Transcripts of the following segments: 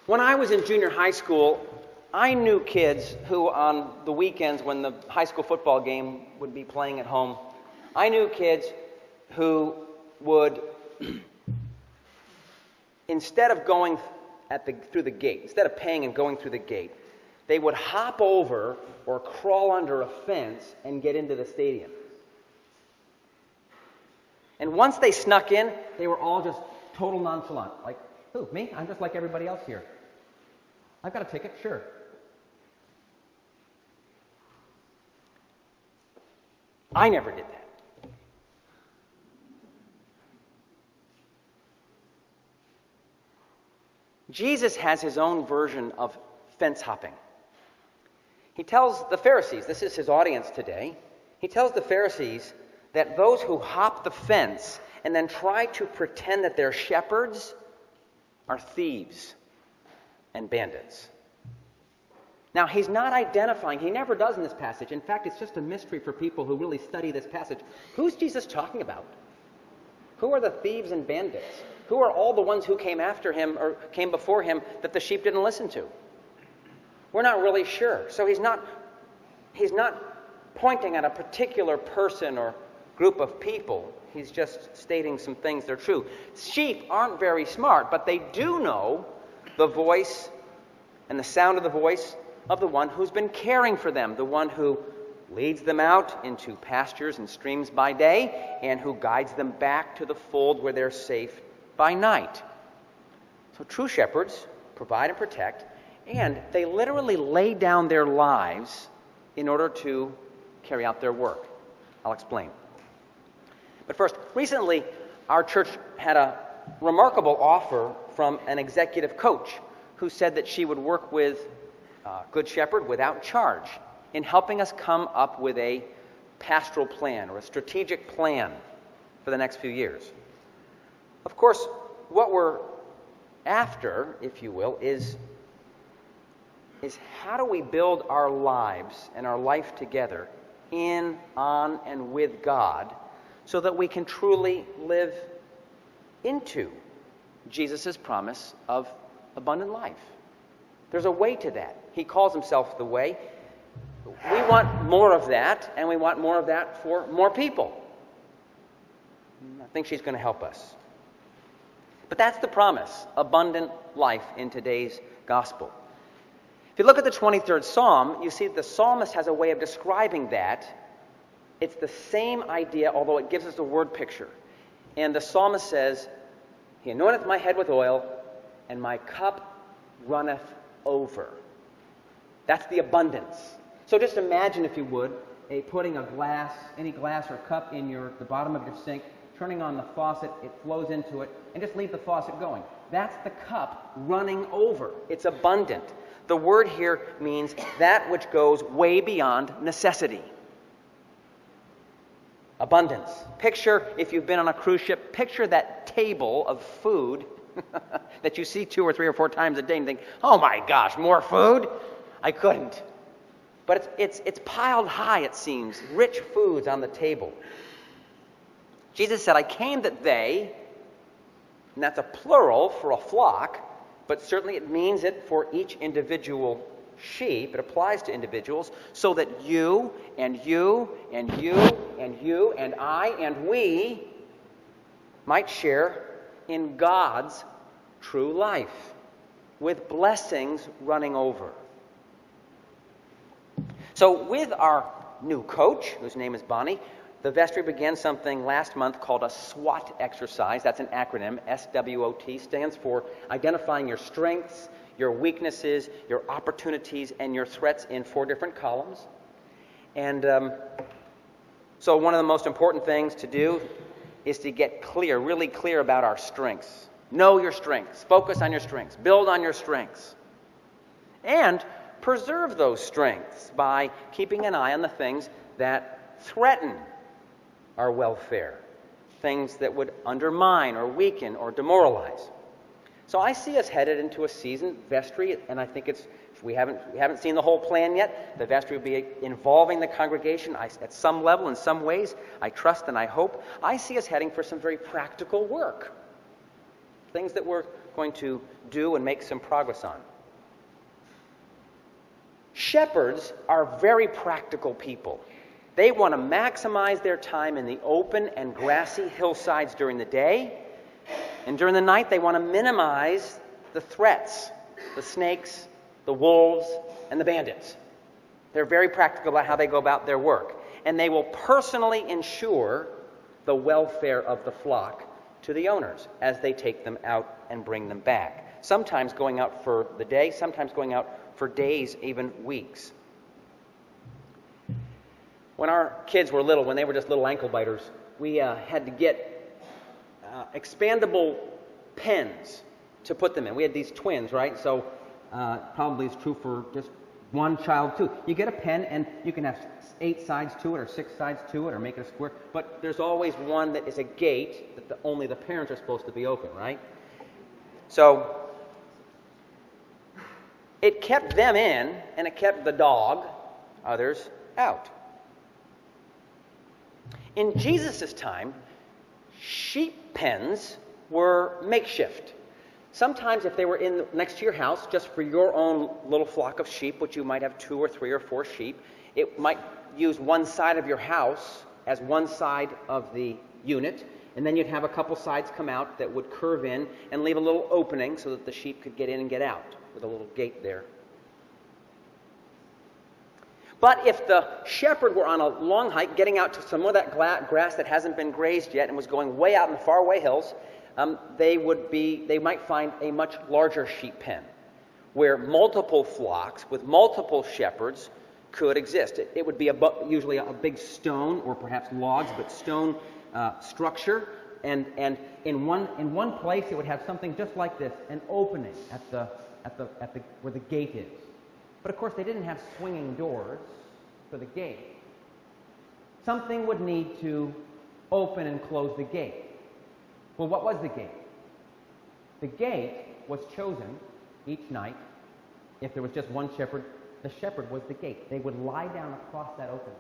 When I was in junior high school, I knew kids who on the weekends when the high school football game would be playing at home, I knew kids who would, instead of going through the gate, instead of paying and going through the gate, they would hop over or crawl under a fence and get into the stadium. And once they snuck in, they were all just total nonchalant. Like, who, me? I'm just like everybody else here. I've got a ticket, sure. I never did that. Jesus has his own version of fence hopping. He tells the Pharisees, this is his audience today, he tells the Pharisees that those who hop the fence and then try to pretend that they're shepherds are thieves and bandits. Now, he's not identifying, he never does in this passage. In fact, it's just a mystery for people who really study this passage. Who's Jesus talking about? Who are the thieves and bandits? Who are all the ones who came after him or came before him that the sheep didn't listen to? We're not really sure. So he's not pointing at a particular person or group of people. He's just stating some things that are true. Sheep aren't very smart, but they do know the voice and the sound of the voice of the one who's been caring for them, the one who leads them out into pastures and streams by day and who guides them back to the fold where they're safe by night. So true shepherds provide and protect, and they literally lay down their lives in order to carry out their work. I'll explain. But first, recently, our church had a remarkable offer from an executive coach who said that she would work with Good Shepherd without charge in helping us come up with a pastoral plan or a strategic plan for the next few years. Of course, what we're after, if you will, is how do we build our lives and our life together in, on, and with God so that we can truly live into Jesus' promise of abundant life. There's a way to that. He calls himself the way. We want more of that, and we want more of that for more people. I think she's going to help us. But that's the promise, abundant life in today's gospel. If you look at the 23rd Psalm, you see that the psalmist has a way of describing that. It's the same idea, although it gives us a word picture. And the psalmist says, He anointeth my head with oil, and my cup runneth over. That's the abundance. So just imagine, if you would, putting a glass, any glass or cup in the bottom of your sink, turning on the faucet, it flows into it, and just leave the faucet going. That's the cup running over. It's abundant. The word here means that which goes way beyond necessity. Abundance. Picture, if you've been on a cruise ship, picture that table of food that you see 2 or 3 or 4 times a day and think, oh my gosh, more food? I couldn't. But it's piled high, it seems. Rich foods on the table. Jesus said, I came that they, and that's a plural for a flock, but certainly it means it for each individual sheep. It applies to individuals, so that you and you and you and you and I and we might share in God's true life, with blessings running over. So with our new coach, whose name is Bonnie, the vestry began something last month called a SWOT exercise. That's an acronym. SWOT stands for identifying your strengths, your weaknesses, your opportunities, and your threats in 4 different columns. And so one of the most important things to do is to get clear, really clear about our strengths. Know your strengths. Focus on your strengths. Build on your strengths. And preserve those strengths by keeping an eye on the things that threaten our welfare, things that would undermine or weaken or demoralize. So I see us headed into a season, vestry, and I think we haven't seen the whole plan yet. The vestry will be involving the congregation at some level, in some ways. I trust and I hope. I see us heading for some very practical work. things that we're going to do and make some progress on. Shepherds are very practical people. They want to maximize their time in the open and grassy hillsides during the day, and during the night they want to minimize the threats, the snakes, the wolves, and the bandits. They're very practical about how they go about their work, and they will personally ensure the welfare of the flock to the owners as they take them out and bring them back. Sometimes going out for the day, sometimes going out for days, even weeks. When our kids were little, when they were just little ankle biters, we had to get expandable pens to put them in. We had these twins, right? So probably it's true for just one child too. You get a pen and you can have 8 sides to it or 6 sides to it or make it a square, but there's always one that is a gate that only the parents are supposed to be open, right? So it kept them in and it kept the dog, others, out. In Jesus' time, sheep pens were makeshift. Sometimes if they were in next to your house, just for your own little flock of sheep, which you might have 2 or 3 or 4 sheep, it might use one side of your house as one side of the unit, and then you'd have a couple sides come out that would curve in and leave a little opening so that the sheep could get in and get out with a little gate there. But if the shepherd were on a long hike, getting out to some of that grass that hasn't been grazed yet and was going way out in the faraway hills, they might find a much larger sheep pen where multiple flocks with multiple shepherds could exist. It would be usually a big stone or perhaps logs, but stone structure. And in one place it would have something just like this, an opening at the where the gate is. But of course they didn't have swinging doors for the gate. Something would need to open and close the gate. Well, what was the gate? The gate was chosen each night. If there was just one shepherd, the shepherd was the gate. They would lie down across that opening.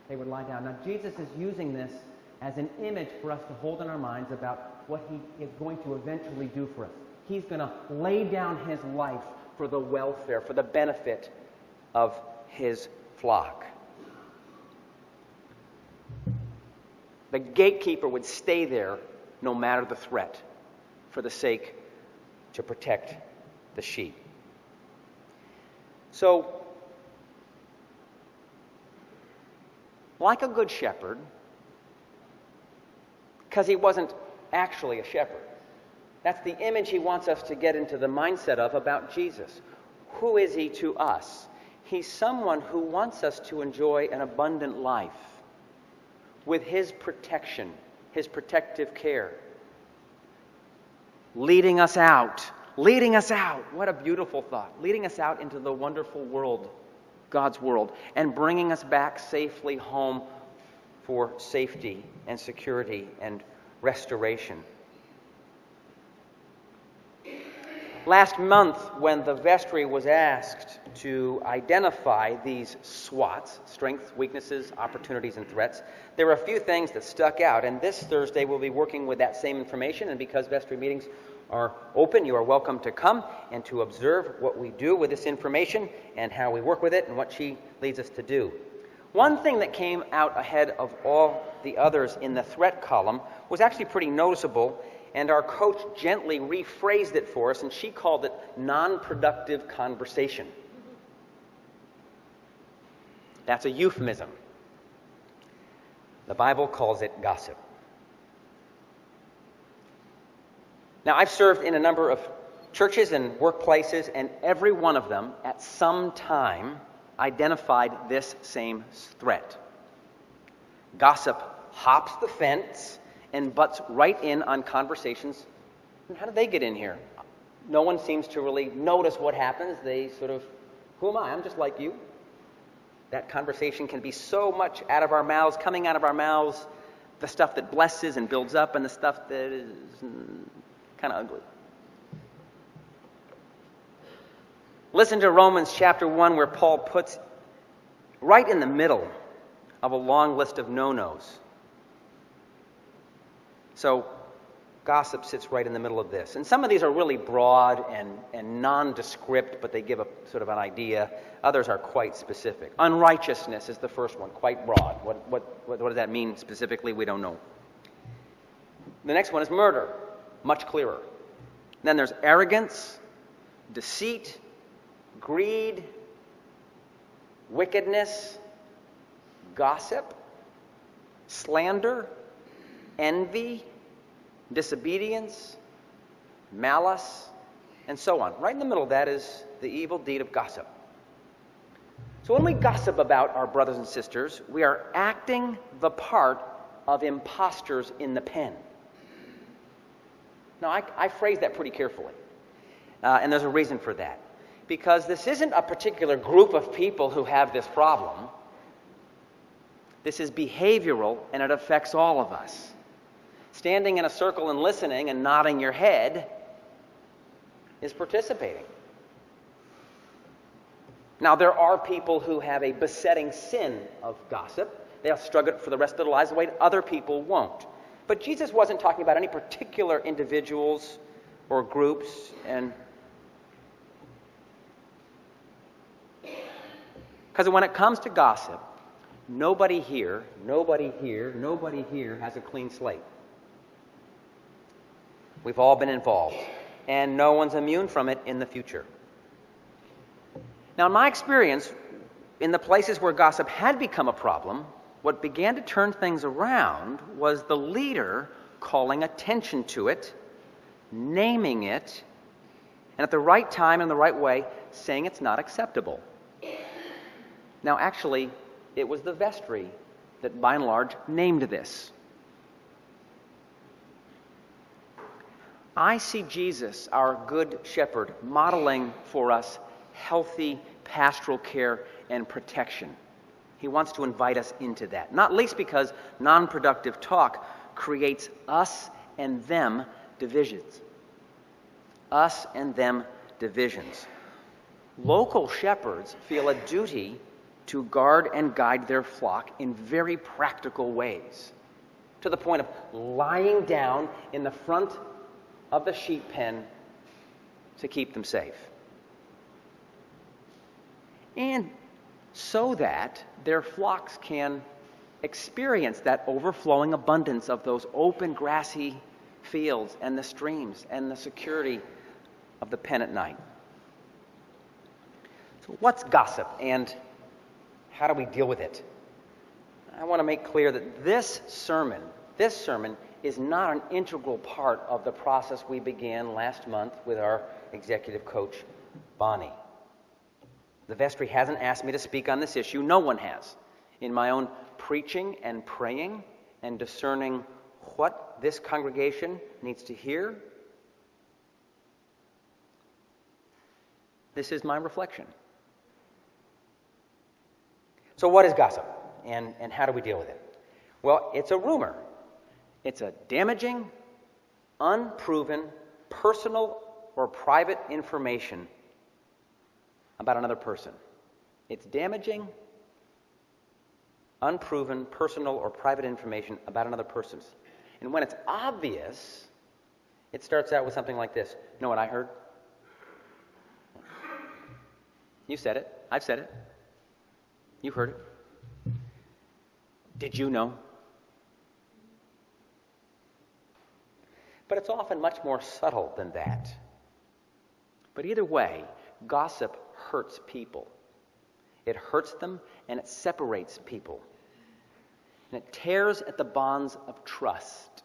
They would lie down. Now, Jesus is using this as an image for us to hold in our minds about what he is going to eventually do for us. He's going to lay down his life for the welfare, for the benefit of his flock. The gatekeeper would stay there no matter the threat for the sake to protect the sheep. So, like a good shepherd, because he wasn't actually a shepherd, that's the image he wants us to get into the mindset of about Jesus. Who is he to us? He's someone who wants us to enjoy an abundant life with his protection, his protective care. Leading us out. What a beautiful thought. Leading us out into the wonderful world, God's world, and bringing us back safely home for safety and security and restoration. Last month, when the vestry was asked to identify these SWOTs, strengths, weaknesses, opportunities, and threats, there were a few things that stuck out. And this Thursday, we'll be working with that same information. And because vestry meetings are open, you are welcome to come and to observe what we do with this information and how we work with it and what she leads us to do. One thing that came out ahead of all the others in the threat column was actually pretty noticeable. And our coach gently rephrased it for us, and she called it non-productive conversation. That's a euphemism. The Bible calls it gossip. Now, I've served in a number of churches and workplaces, and every one of them, at some time, identified this same threat. Gossip hops the fence and butts right in on conversations. And how did they get in here? No one seems to really notice what happens. They sort of, who am I? I'm just like you. That conversation can be so much out of our mouths, coming out of our mouths, the stuff that blesses and builds up and the stuff that is kind of ugly. Listen to Romans chapter 1, where Paul puts right in the middle of a long list of no-nos. So gossip sits right in the middle of this. And some of these are really broad and nondescript, but they give a sort of an idea. Others are quite specific. Unrighteousness is the first one, quite broad. What does that mean specifically? We don't know. The next one is murder, much clearer. Then there's arrogance, deceit, greed, wickedness, gossip, slander, envy, disobedience, malice, and so on. Right in the middle of that is the evil deed of gossip. So when we gossip about our brothers and sisters, we are acting the part of imposters in the pen. Now, I phrase that pretty carefully, and there's a reason for that. Because this isn't a particular group of people who have this problem. This is behavioral, and it affects all of us. Standing in a circle and listening and nodding your head is participating. Now, there are people who have a besetting sin of gossip. They'll struggle for the rest of their lives the way other people won't. But Jesus wasn't talking about any particular individuals or groups. And because when it comes to gossip, nobody here has a clean slate. We've all been involved, and no one's immune from it in the future. Now, in my experience, in the places where gossip had become a problem, what began to turn things around was the leader calling attention to it, naming it, and at the right time and the right way, saying it's not acceptable. Now, actually, it was the vestry that, by and large, named this. I see Jesus, our good shepherd, modeling for us healthy pastoral care and protection. He wants to invite us into that, not least because non-productive talk creates us and them divisions. Us and them divisions. Local shepherds feel a duty to guard and guide their flock in very practical ways, to the point of lying down in the front of the sheep pen to keep them safe. And so that their flocks can experience that overflowing abundance of those open grassy fields and the streams and the security of the pen at night. So what's gossip and how do we deal with it? I want to make clear that this sermon is not an integral part of the process we began last month with our executive coach, Bonnie. The vestry hasn't asked me to speak on this issue. No one has. In my own preaching and praying and discerning what this congregation needs to hear, this is my reflection. So what is gossip, and how do we deal with it? Well, it's a rumor. It's a damaging, unproven, personal or private information about another person. It's damaging, unproven, personal or private information about another person. And when it's obvious, it starts out with something like this. Know what I heard? You said it. I've said it. You heard it. Did you know? But it's often much more subtle than that. But either way, gossip hurts people. It hurts them and it separates people. And it tears at the bonds of trust.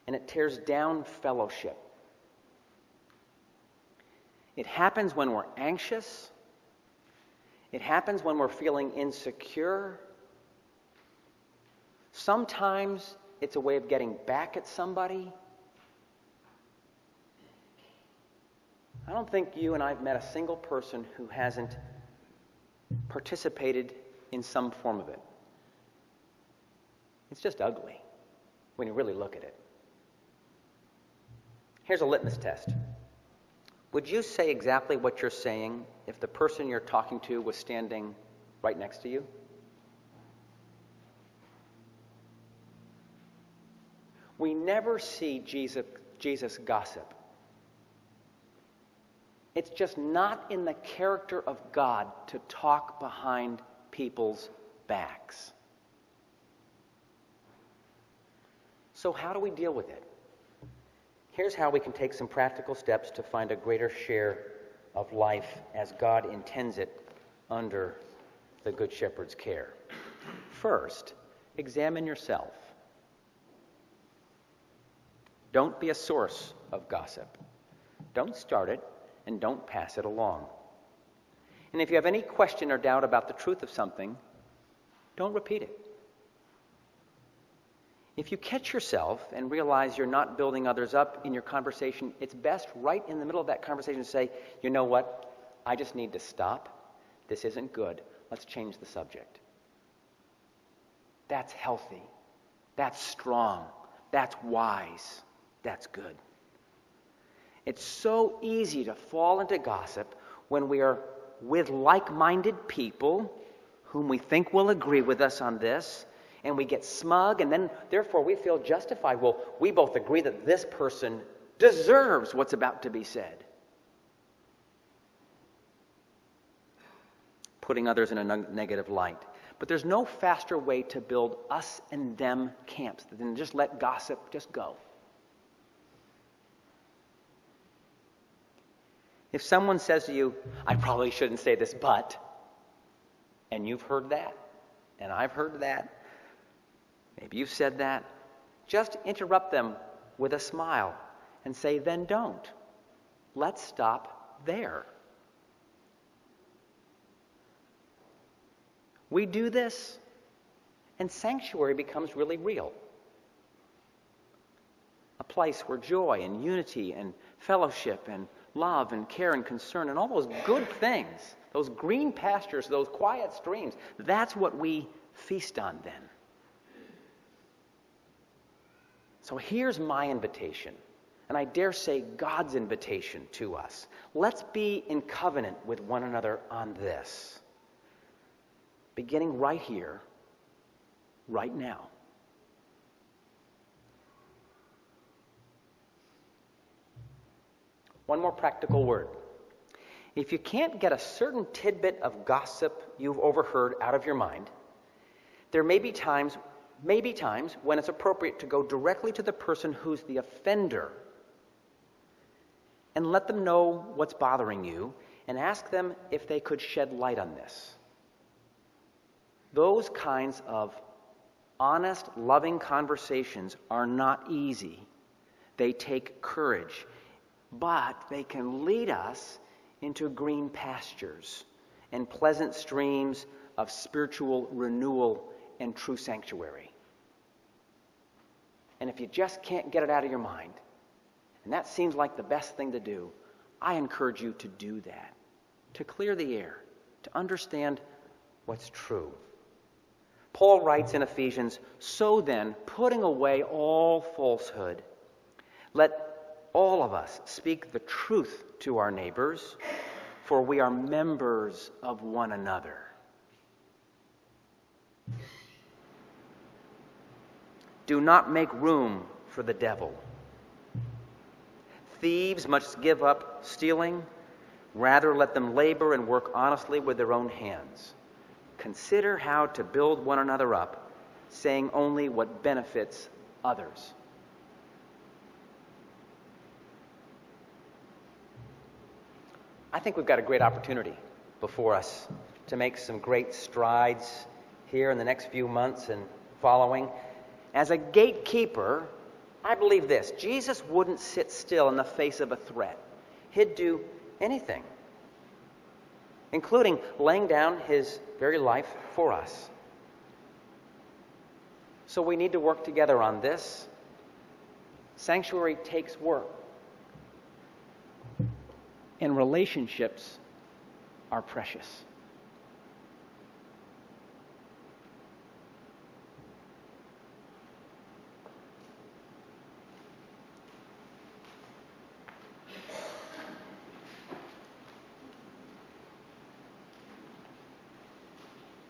And it tears down fellowship. It happens when we're anxious. It happens when we're feeling insecure. Sometimes it's a way of getting back at somebody. I don't think you and I have met a single person who hasn't participated in some form of it. It's just ugly when you really look at it. Here's a litmus test. Would you say exactly what you're saying if the person you're talking to was standing right next to you? We never see Jesus gossip. It's just not in the character of God to talk behind people's backs. So how do we deal with it? Here's how we can take some practical steps to find a greater share of life as God intends it under the Good Shepherd's care. First, examine yourself. Don't be a source of gossip. Don't start it, and don't pass it along. And if you have any question or doubt about the truth of something, don't repeat it. If you catch yourself and realize you're not building others up in your conversation, it's best right in the middle of that conversation to say, you know what, I just need to stop. This isn't good. Let's change the subject. That's healthy. That's strong. That's wise. That's good. It's so easy to fall into gossip when we are with like-minded people whom we think will agree with us on this, and we get smug, and then, therefore, we feel justified. Well, we both agree that this person deserves what's about to be said. Putting others in a negative light. But there's no faster way to build us and them camps than just let gossip just go. If someone says to you, I probably shouldn't say this, but, and you've heard that, and I've heard that, maybe you've said that, just interrupt them with a smile and say, then don't. Let's stop there. We do this, and sanctuary becomes really real. A place where joy and unity and fellowship and love and care and concern and all those good things, those green pastures, those quiet streams, that's what we feast on then. So here's my invitation, and I dare say God's invitation to us. Let's be in covenant with one another on this, beginning right here, right now. One more practical word. If you can't get a certain tidbit of gossip you've overheard out of your mind, there may be times when it's appropriate to go directly to the person who's the offender and let them know what's bothering you and ask them if they could shed light on this. Those kinds of honest, loving conversations are not easy. They take courage, but they can lead us into green pastures and pleasant streams of spiritual renewal and true sanctuary. And if you just can't get it out of your mind, and that seems like the best thing to do, I encourage you to do that, to clear the air, to understand what's true. Paul writes in Ephesians, so then, putting away all falsehood, let all of us speak the truth to our neighbors, for we are members of one another. Do not make room for the devil. Thieves must give up stealing. Rather, let them labor and work honestly with their own hands. Consider how to build one another up, saying only what benefits others. I think we've got a great opportunity before us to make some great strides here in the next few months and following. As a gatekeeper, I believe this: Jesus wouldn't sit still in the face of a threat. He'd do anything, including laying down his very life for us. So we need to work together on this. Sanctuary takes work. And relationships are precious.